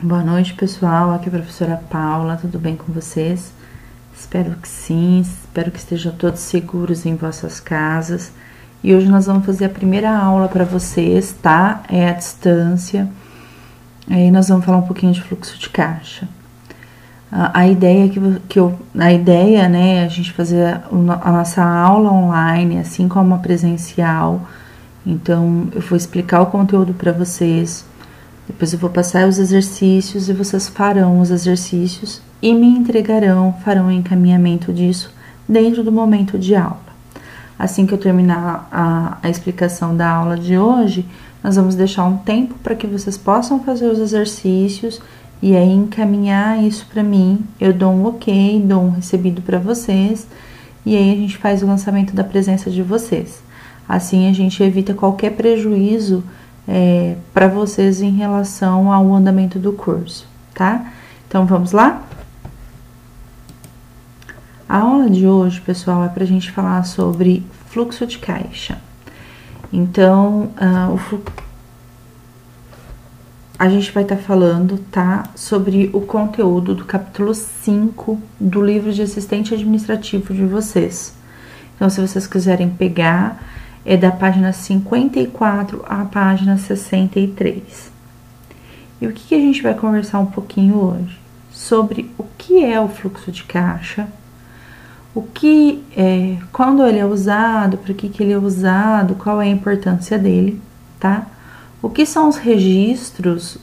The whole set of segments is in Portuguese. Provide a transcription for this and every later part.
Boa noite, pessoal. Aqui é a professora Paula. Tudo bem com vocês? Espero que sim. Espero que estejam todos seguros em vossas casas. E hoje nós vamos fazer a primeira aula para vocês, tá? É à distância. Aí nós vamos falar um pouquinho de fluxo de caixa. A ideia né, é a gente fazer a nossa aula online, assim como a presencial. Então, eu vou explicar o conteúdo para vocês. Depois eu vou passar os exercícios e vocês farão os exercícios e me farão o encaminhamento disso dentro do momento de aula. Assim que eu terminar a explicação da aula de hoje, nós vamos deixar um tempo para que vocês possam fazer os exercícios e aí encaminhar isso para mim. Eu dou um ok, dou um recebido para vocês e aí a gente faz o lançamento da presença de vocês. Assim a gente evita qualquer prejuízo para vocês em relação ao andamento do curso, tá? Então, vamos lá? A aula de hoje, pessoal, é para a gente falar sobre fluxo de caixa. Então, a gente vai estar falando, tá, sobre o conteúdo do capítulo 5 do livro de assistente administrativo de vocês. Então, se vocês quiserem pegar, é da página 54 à página 63. E o que a gente vai conversar um pouquinho hoje? Sobre o que é o fluxo de caixa, quando ele é usado, para que ele é usado, qual é a importância dele, tá? O que são os registros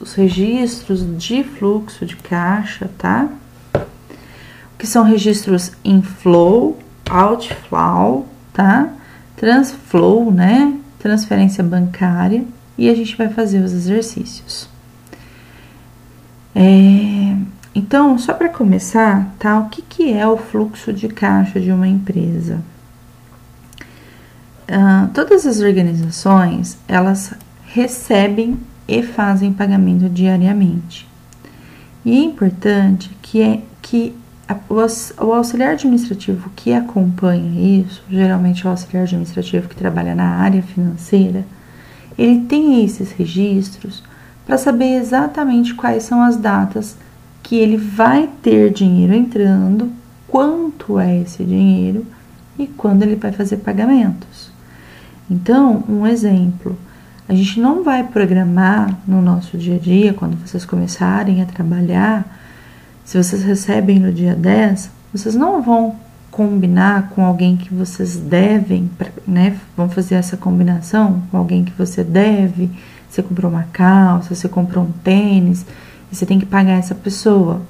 de fluxo de caixa, tá? O que são registros inflow, outflow, tá? Transflow, né? Transferência bancária. E a gente vai fazer os exercícios. Então, só para começar, tá? O que é o fluxo de caixa de uma empresa? Todas as organizações, elas recebem e fazem pagamento diariamente. E é importante que o auxiliar administrativo que acompanha isso, geralmente é o auxiliar administrativo que trabalha na área financeira, ele tem esses registros para saber exatamente quais são as datas que ele vai ter dinheiro entrando, quanto é esse dinheiro e quando ele vai fazer pagamentos. Então, um exemplo, a gente não vai programar no nosso dia a dia, quando vocês começarem a trabalhar. Se vocês recebem no dia 10, vocês não vão combinar com alguém que vocês devem, né? Vão fazer essa combinação com alguém que você deve. Você comprou uma calça, você comprou um tênis, e você tem que pagar essa pessoa,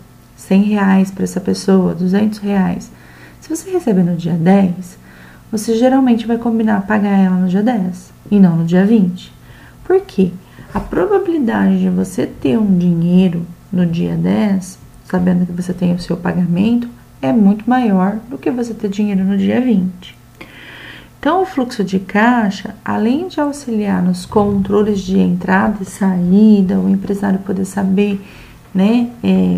R$100 para essa pessoa, R$200. Se você recebe no dia 10, você geralmente vai combinar pagar ela no dia 10 e não no dia 20. Por quê? A probabilidade de você ter um dinheiro no dia 10, sabendo que você tem o seu pagamento, é muito maior do que você ter dinheiro no dia 20. Então, o fluxo de caixa, além de auxiliar nos controles de entrada e saída, o empresário poder saber, né,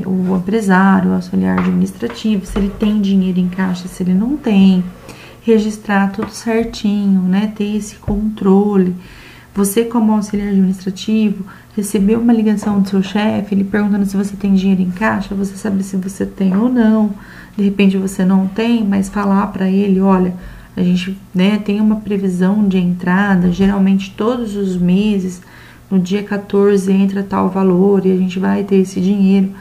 o empresário, o auxiliar administrativo, se ele tem dinheiro em caixa, se ele não tem, registrar tudo certinho, né, ter esse controle. Você, como auxiliar administrativo, recebeu uma ligação do seu chefe, ele perguntando se você tem dinheiro em caixa, você sabe se você tem ou não. De repente você não tem, mas falar para ele, olha, a gente, né, tem uma previsão de entrada, geralmente todos os meses, no dia 14 entra tal valor e a gente vai ter esse dinheiro.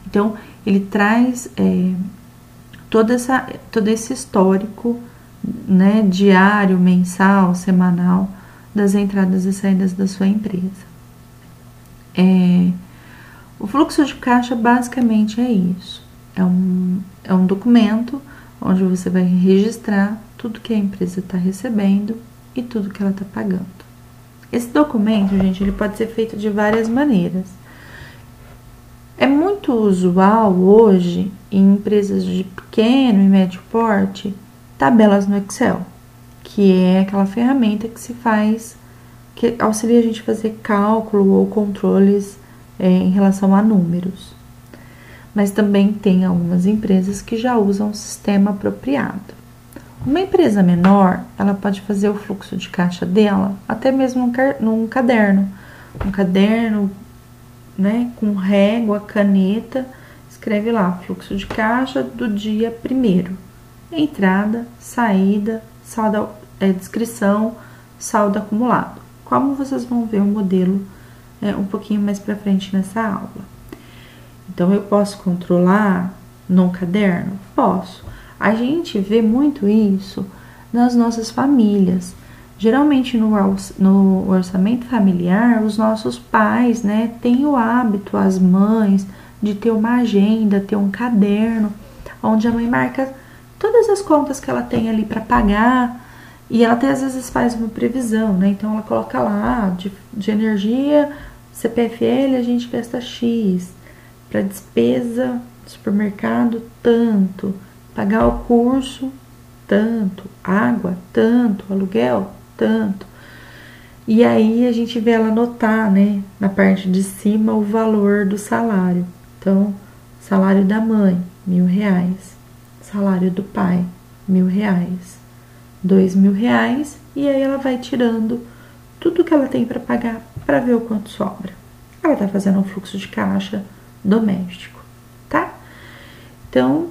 Então, ele traz todo esse histórico, né, diário, mensal, semanal, das entradas e saídas da sua empresa. O fluxo de caixa basicamente é isso. É um documento onde você vai registrar tudo que a empresa está recebendo e tudo que ela está pagando. Esse documento, gente, ele pode ser feito de várias maneiras. É muito usual hoje, em empresas de pequeno e médio porte, tabelas no Excel, que é aquela ferramenta que auxilia a gente a fazer cálculo ou controles em relação a números. Mas também tem algumas empresas que já usam um sistema apropriado. Uma empresa menor, ela pode fazer o fluxo de caixa dela até mesmo num caderno. Um caderno né, com régua, caneta, escreve lá, fluxo de caixa do dia 1º. Entrada, saída, saldo, descrição, saldo acumulado. Como vocês vão ver o modelo um pouquinho mais pra frente nessa aula. Então, eu posso controlar no caderno? Posso. A gente vê muito isso nas nossas famílias. Geralmente, no orçamento familiar, os nossos pais, né, têm o hábito, as mães, de ter uma agenda, ter um caderno, onde a mãe marca todas as contas que ela tem ali para pagar, e ela até às vezes faz uma previsão, né? Então, ela coloca lá, de energia, CPFL, a gente gasta X, para despesa, supermercado, tanto, pagar o curso, tanto, água, tanto, aluguel, tanto. E aí, a gente vê ela anotar, né, na parte de cima, o valor do salário. Então, salário da mãe, R$1.000. Salário do pai, R$1.000. R$2.000. E aí, ela vai tirando tudo que ela tem para pagar para ver o quanto sobra. Ela tá fazendo um fluxo de caixa doméstico, tá? Então,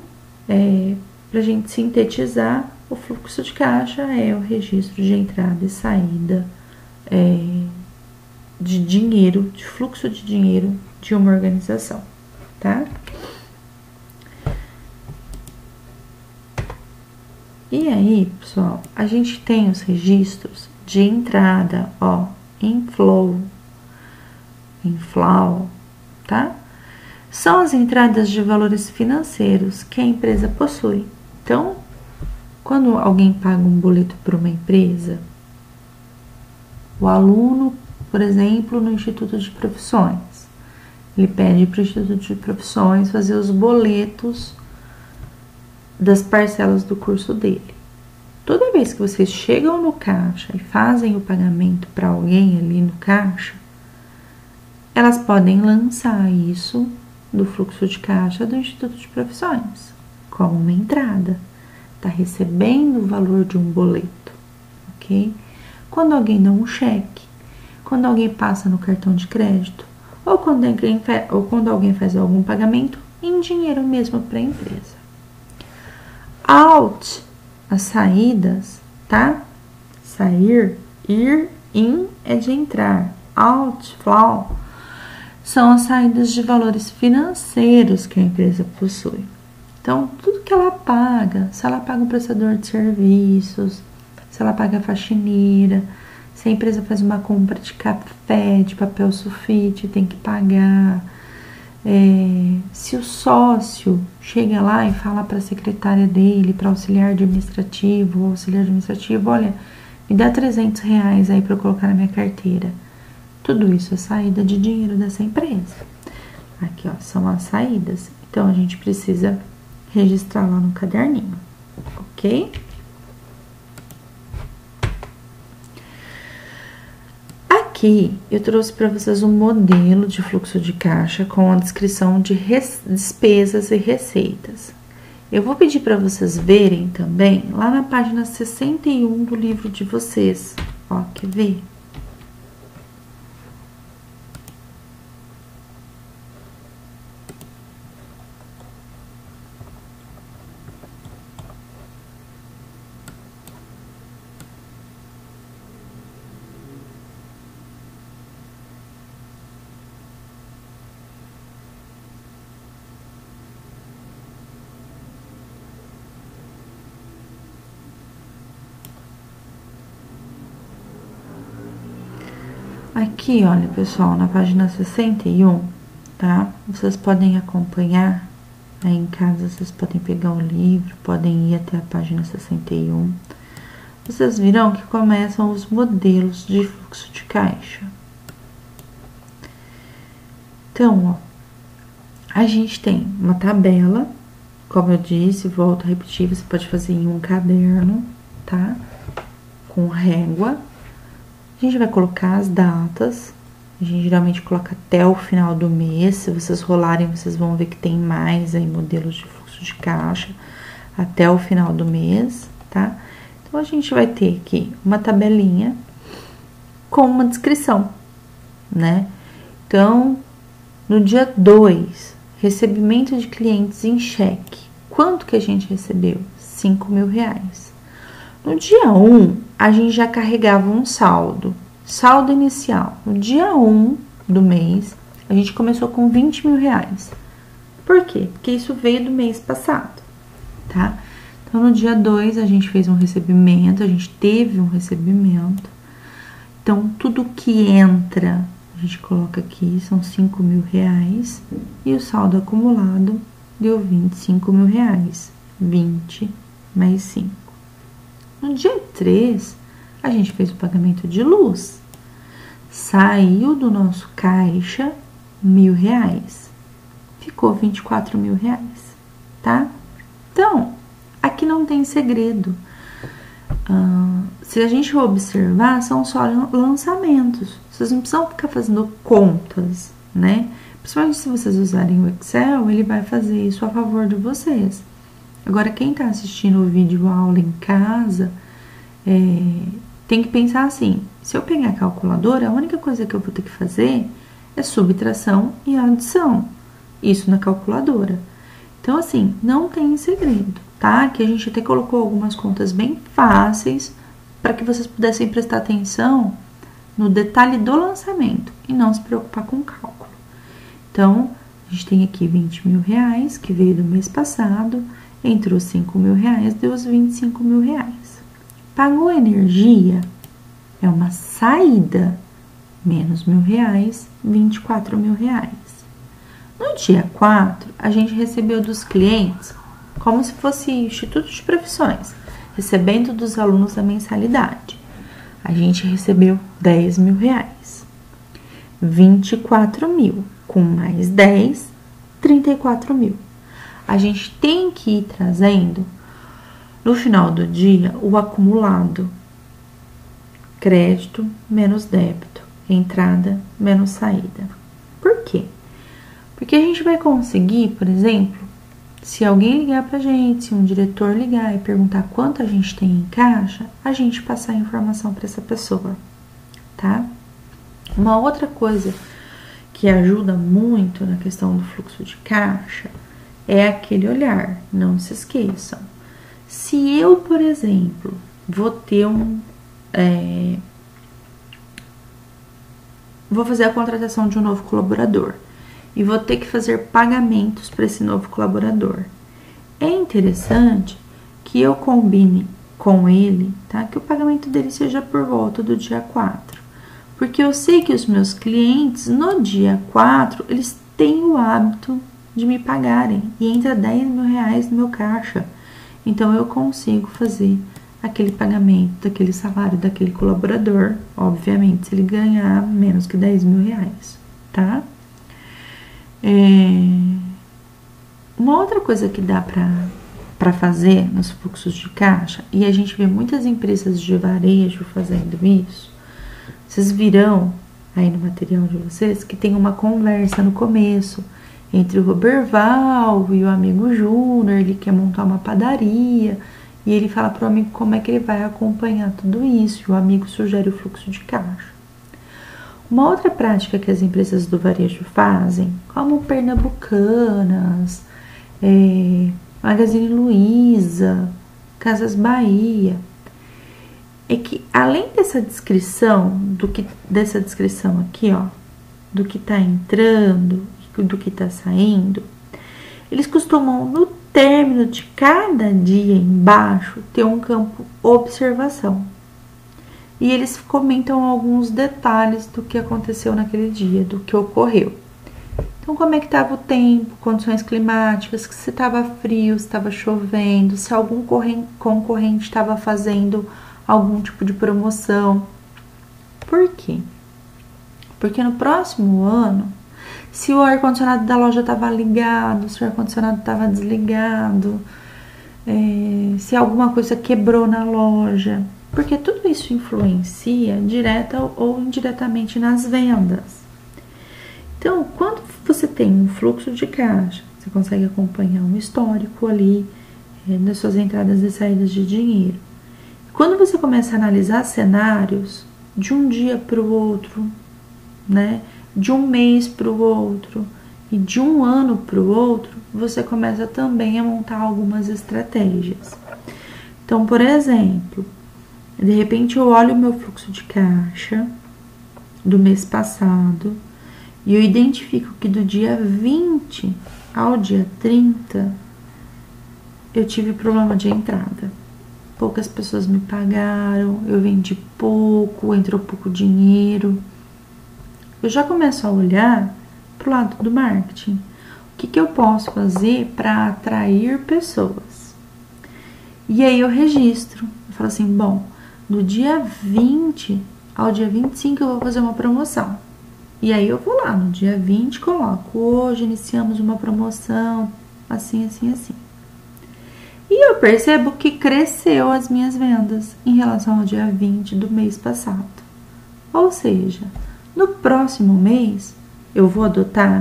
pra gente sintetizar, o fluxo de caixa é o registro de entrada e saída de dinheiro, de fluxo de dinheiro de uma organização, tá? E aí, pessoal, a gente tem os registros de entrada, ó, inflow, tá? São as entradas de valores financeiros que a empresa possui. Então, quando alguém paga um boleto para uma empresa, o aluno, por exemplo, no Instituto de Profissões, ele pede para o Instituto de Profissões fazer os boletos das parcelas do curso dele. Toda vez que vocês chegam no caixa e fazem o pagamento para alguém ali no caixa, elas podem lançar isso do fluxo de caixa do Instituto de Profissões como uma entrada. Está recebendo o valor de um boleto, ok? Quando alguém dá um cheque, quando alguém passa no cartão de crédito, ou quando alguém faz algum pagamento em dinheiro mesmo para a empresa. Out, as saídas, tá? Sair, ir, in é de entrar. Out, flow, são as saídas de valores financeiros que a empresa possui. Então, tudo que ela paga, se ela paga um prestador de serviços, se ela paga a faxineira, se a empresa faz uma compra de café, de papel sulfite, tem que pagar. Se o sócio chega lá e fala para a secretária dele, para auxiliar administrativo, olha, me dá R$300 aí para eu colocar na minha carteira. Tudo isso é saída de dinheiro dessa empresa. Aqui, ó, são as saídas. Então, a gente precisa registrar lá no caderninho, ok? Aqui, eu trouxe para vocês um modelo de fluxo de caixa com a descrição de despesas e receitas. Eu vou pedir para vocês verem também lá na página 61 do livro de vocês. Ó, quer ver? Aqui, olha, pessoal, na página 61, tá? Vocês podem acompanhar, aí em casa vocês podem pegar o livro, podem ir até a página 61. Vocês viram que começam os modelos de fluxo de caixa. Então, ó, a gente tem uma tabela, como eu disse, volto a repetir, você pode fazer em um caderno, tá? Com régua. A gente vai colocar as datas, a gente geralmente coloca até o final do mês. Se vocês rolarem, vocês vão ver que tem mais aí modelos de fluxo de caixa até o final do mês, tá? Então, a gente vai ter aqui uma tabelinha com uma descrição, né? Então, No dia 2, recebimento de clientes em cheque. Quanto que a gente recebeu? R$5.000. No dia 1, a gente já carregava um saldo inicial. No dia 1 do mês, a gente começou com R$20.000. Por quê? Porque isso veio do mês passado, tá? Então, no dia 2, a gente fez um recebimento, a gente teve um recebimento. Então, tudo que entra, a gente coloca aqui, são R$5.000. E o saldo acumulado deu R$25.000. 20 mais 5. No dia 3, a gente fez o pagamento de luz. Saiu do nosso caixa R$1.000. Ficou R$24.000, tá? Então, aqui não tem segredo. Se a gente observar, são só lançamentos. Vocês não precisam ficar fazendo contas, né? Principalmente se vocês usarem o Excel, ele vai fazer isso a favor de vocês. Agora, quem tá assistindo o vídeo aula em casa, tem que pensar assim, se eu pegar a calculadora, a única coisa que eu vou ter que fazer é subtração e adição. Isso na calculadora. Então, assim, não tem segredo, tá? Aqui a gente até colocou algumas contas bem fáceis para que vocês pudessem prestar atenção no detalhe do lançamento e não se preocupar com o cálculo. Então, a gente tem aqui R$20.000, que veio do mês passado, entrou R$5.000, deu os R$25.000. Pagou energia, é uma saída, menos R$1.000, R$24.000. No dia 4, a gente recebeu dos clientes, como se fosse Instituto de Profissões, recebendo dos alunos a mensalidade. A gente recebeu R$10.000. 24.000, com mais 10, 34.000. A gente tem que ir trazendo, no final do dia, o acumulado. Crédito menos débito, entrada menos saída. Por quê? Porque a gente vai conseguir, por exemplo, se alguém ligar pra gente, se um diretor ligar e perguntar quanto a gente tem em caixa, a gente passar a informação para essa pessoa, tá? Uma outra coisa que ajuda muito na questão do fluxo de caixa é aquele olhar, não se esqueçam. Se eu, por exemplo, vou ter vou fazer a contratação de um novo colaborador e vou ter que fazer pagamentos para esse novo colaborador. É interessante que eu combine com ele, tá? Que o pagamento dele seja por volta do dia 4. Porque eu sei que os meus clientes, no dia 4, eles têm o hábito de me pagarem. E entra R$10.000 no meu caixa. Então, eu consigo fazer aquele pagamento daquele salário daquele colaborador. Obviamente, se ele ganhar menos que R$10.000, tá? Uma outra coisa que dá para fazer nos fluxos de caixa, e a gente vê muitas empresas de varejo fazendo isso, vocês virão aí no material de vocês que tem uma conversa no começo entre o Roberval e o amigo Júnior. Ele quer montar uma padaria e ele fala pro amigo como é que ele vai acompanhar tudo isso, e o amigo sugere o fluxo de caixa. Uma outra prática que as empresas do varejo fazem, como Pernambucanas, Magazine Luiza, Casas Bahia, é que além dessa descrição, dessa descrição aqui, ó, do que tá entrando, do que tá saindo, eles costumam, no término de cada dia embaixo, ter um campo observação. E eles comentam alguns detalhes do que aconteceu naquele dia, do que ocorreu. Então, como é que estava o tempo, condições climáticas, se estava frio, se estava chovendo, se algum concorrente estava fazendo algum tipo de promoção. Por quê? Porque no próximo ano, se o ar-condicionado da loja estava ligado, se o ar-condicionado estava desligado, se alguma coisa quebrou na loja, porque tudo isso influencia direta ou indiretamente nas vendas. Então, quando você tem um fluxo de caixa, você consegue acompanhar um histórico ali das suas entradas e saídas de dinheiro. Quando você começa a analisar cenários de um dia para o outro, né, de um mês para o outro, E de um ano para o outro, você começa também a montar algumas estratégias. Então, por exemplo, de repente eu olho o meu fluxo de caixa do mês passado e eu identifico que do dia 20 ao dia 30 eu tive problema de entrada. Poucas pessoas me pagaram, eu vendi pouco, entrou pouco dinheiro. Eu já começo a olhar pro lado do marketing. O que eu posso fazer para atrair pessoas? E aí eu registro. Eu falo assim, bom, do dia 20 ao dia 25 eu vou fazer uma promoção. E aí eu vou lá, no dia 20 coloco, hoje iniciamos uma promoção, assim, assim, assim. E eu percebo que cresceu as minhas vendas em relação ao dia 20 do mês passado. Ou seja, no próximo mês eu vou adotar a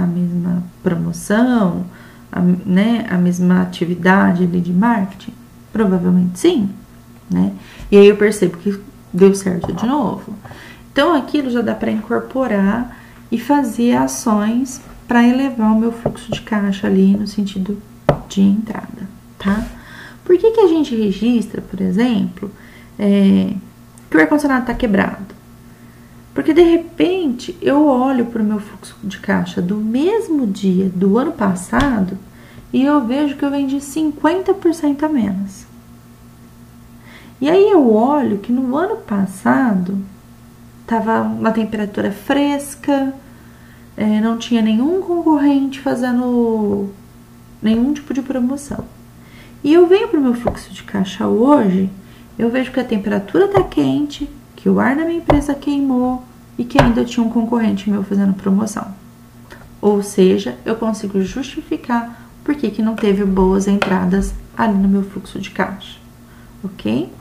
mesma promoção, a mesma atividade ali de marketing? Provavelmente sim, né? E aí eu percebo que deu certo de novo. Então aquilo já dá para incorporar e fazer ações para elevar o meu fluxo de caixa ali no sentido de entrada, tá? Por que a gente registra, por exemplo, que o ar-condicionado está quebrado? Porque de repente eu olho para o meu fluxo de caixa do mesmo dia do ano passado e eu vejo que eu vendi 50% a menos. E aí eu olho que no ano passado estava uma temperatura fresca, não tinha nenhum concorrente fazendo nenhum tipo de promoção. E eu venho para o meu fluxo de caixa hoje, eu vejo que a temperatura está quente, que o ar da minha empresa queimou e que ainda tinha um concorrente meu fazendo promoção. Ou seja, eu consigo justificar por que não teve boas entradas ali no meu fluxo de caixa, ok?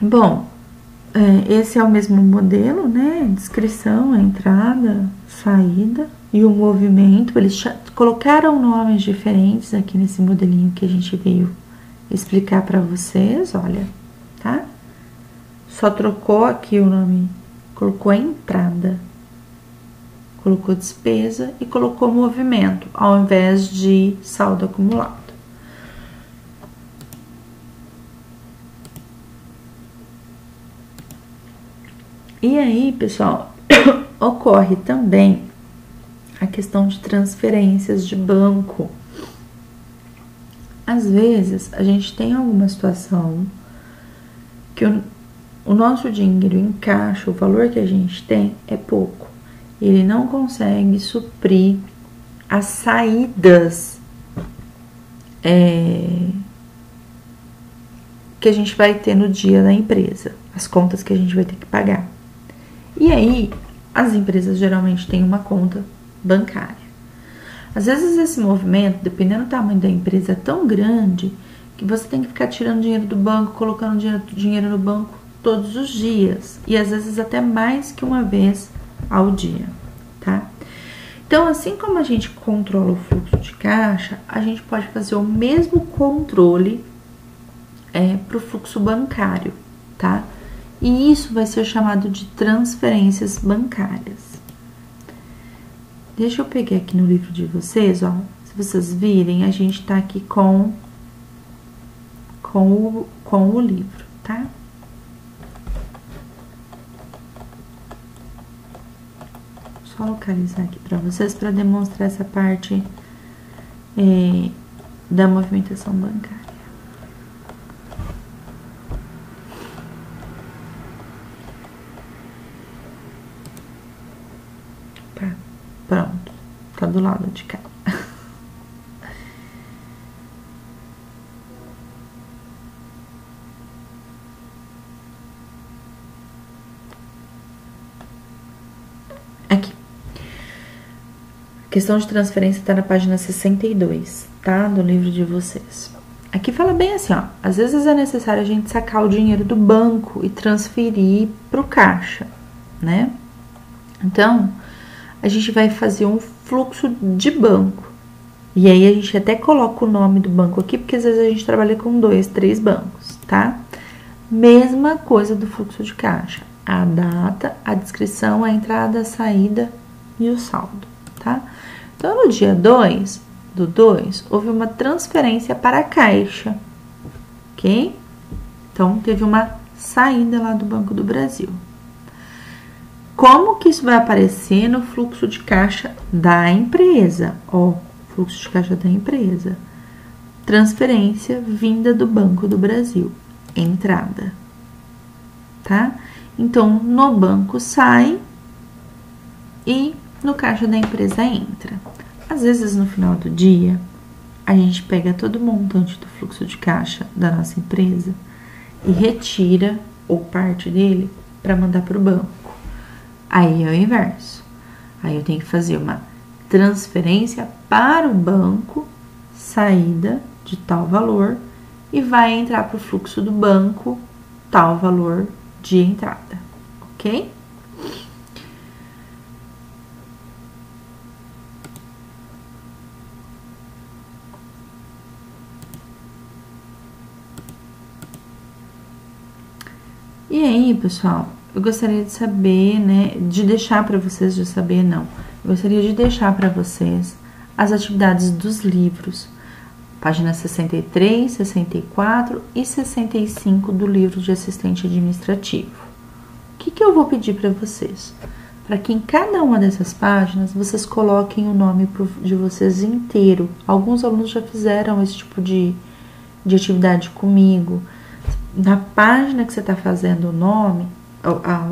Bom, esse é o mesmo modelo, né? Descrição, a entrada, saída e o movimento. Eles colocaram nomes diferentes aqui nesse modelinho que a gente veio explicar para vocês, olha, tá? Só trocou aqui o nome, colocou a entrada, colocou despesa e colocou movimento, ao invés de saldo acumulado. E aí, pessoal, ocorre também a questão de transferências de banco. Às vezes, a gente tem alguma situação que o nosso dinheiro em caixa, o valor que a gente tem é pouco. Ele não consegue suprir as saídas que a gente vai ter no dia da empresa, as contas que a gente vai ter que pagar. E aí, as empresas geralmente têm uma conta bancária. Às vezes esse movimento, dependendo do tamanho da empresa, é tão grande que você tem que ficar tirando dinheiro do banco, colocando dinheiro no banco todos os dias. E às vezes até mais que uma vez ao dia, tá? Então, assim como a gente controla o fluxo de caixa, a gente pode fazer o mesmo controle para o fluxo bancário, tá? E isso vai ser chamado de transferências bancárias. Deixa eu pegar aqui no livro de vocês, ó. Se vocês virem, a gente tá aqui com o livro, tá? Só localizar aqui para vocês para demonstrar essa parte da movimentação bancária. Pronto, tá do lado de cá. Aqui. A questão de transferência tá na página 62, tá? Do livro de vocês. Aqui fala bem assim, ó. Às vezes é necessário a gente sacar o dinheiro do banco e transferir pro caixa, né? Então, a gente vai fazer um fluxo de banco. E aí a gente até coloca o nome do banco aqui, porque às vezes a gente trabalha com 2, 3 bancos, tá? Mesma coisa do fluxo de caixa. a data, a descrição, a entrada, a saída e o saldo, tá? Então, no dia 2 do 2, houve uma transferência para a Caixa, ok? Então, teve uma saída lá do Banco do Brasil. Como que isso vai aparecer no fluxo de caixa da empresa? Ó, fluxo de caixa da empresa. Transferência vinda do Banco do Brasil. Entrada. Tá? Então, no banco sai e no caixa da empresa entra. Às vezes, no final do dia, a gente pega todo o montante do fluxo de caixa da nossa empresa e retira, ou parte dele, para mandar para o banco. Aí é o inverso. Aí eu tenho que fazer uma transferência para o banco, saída de tal valor, e vai entrar para o fluxo do banco tal valor de entrada, ok? E aí, pessoal, eu gostaria de saber, né, de deixar para vocês, de saber não, eu gostaria de deixar para vocês as atividades dos livros, páginas 63, 64 e 65 do livro de assistente administrativo. O que eu vou pedir para vocês? Para que em cada uma dessas páginas vocês coloquem o nome de vocês inteiro. Alguns alunos já fizeram esse tipo de atividade comigo. Na página que você está fazendo o nome,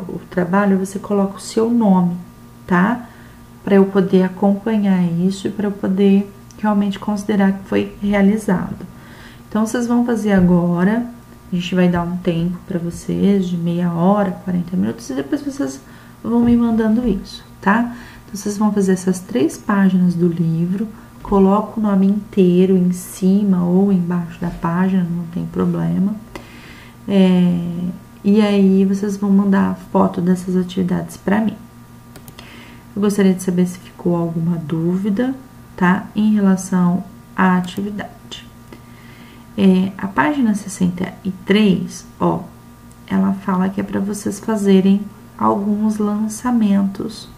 o trabalho, você coloca o seu nome, tá? Para eu poder acompanhar isso e para eu poder realmente considerar que foi realizado. Então, vocês vão fazer agora, a gente vai dar um tempo para vocês de meia hora, 40 minutos, e depois vocês vão me mandando isso, tá? Então, vocês vão fazer essas 3 páginas do livro, coloca o nome inteiro em cima ou embaixo da página, não tem problema. E aí, vocês vão mandar a foto dessas atividades para mim. Eu gostaria de saber se ficou alguma dúvida, tá? Em relação à atividade. A página 63, ó, ela fala que é para vocês fazerem alguns lançamentos.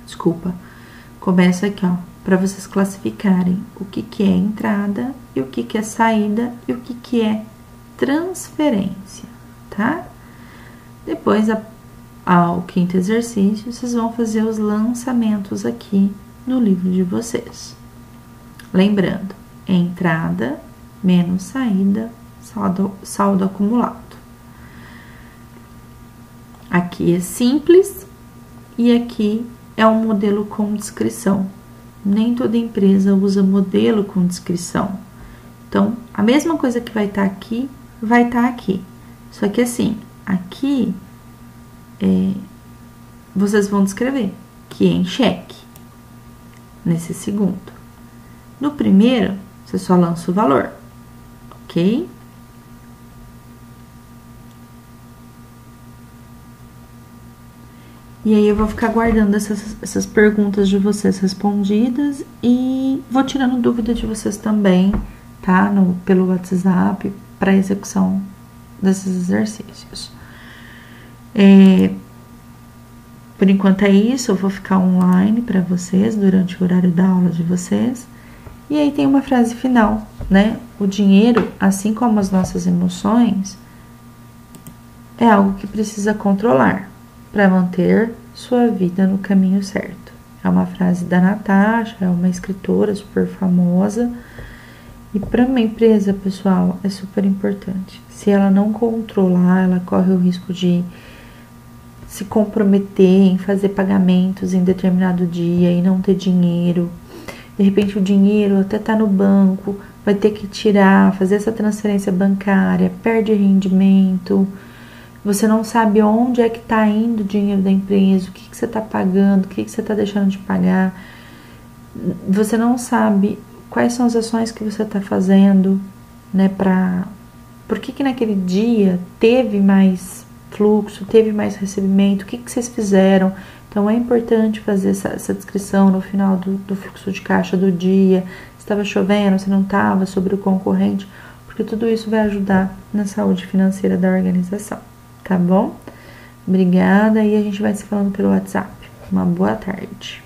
Desculpa. Começa aqui, ó, para vocês classificarem o que é entrada e o que é saída e o que é transferência, tá? Depois, ao 5º exercício, vocês vão fazer os lançamentos aqui no livro de vocês. Lembrando, entrada menos saída, saldo acumulado. Aqui é simples e aqui é um modelo com descrição. Nem toda empresa usa modelo com descrição. Então, a mesma coisa que vai estar aqui, vai estar aqui. Só que assim, aqui vocês vão descrever que é em cheque. Nesse segundo. No primeiro, você só lança o valor, ok? E aí eu vou ficar guardando essas perguntas de vocês respondidas e vou tirando dúvida de vocês também, tá? Pelo WhatsApp, para execução desses exercícios. Por enquanto é isso, eu vou ficar online para vocês durante o horário da aula de vocês. E aí tem uma frase final, né? O dinheiro, assim como as nossas emoções, é algo que precisa controlar para manter sua vida no caminho certo. É uma frase da Natasha, é uma escritora super famosa. E para uma empresa, pessoal, é super importante. Se ela não controlar, ela corre o risco de se comprometer em fazer pagamentos em determinado dia e não ter dinheiro. De repente o dinheiro até tá no banco, vai ter que tirar, fazer essa transferência bancária, perde rendimento. Você não sabe onde é que tá indo o dinheiro da empresa, o que você tá pagando, o que você tá deixando de pagar. Você não sabe quais são as ações que você tá fazendo, né, por que naquele dia teve mais fluxo, teve mais recebimento, o que vocês fizeram. Então, é importante fazer essa descrição no final do fluxo de caixa do dia, se estava chovendo, se não estava, sobre o concorrente, porque tudo isso vai ajudar na saúde financeira da organização, tá bom? Obrigada e a gente vai se falando pelo WhatsApp. Uma boa tarde.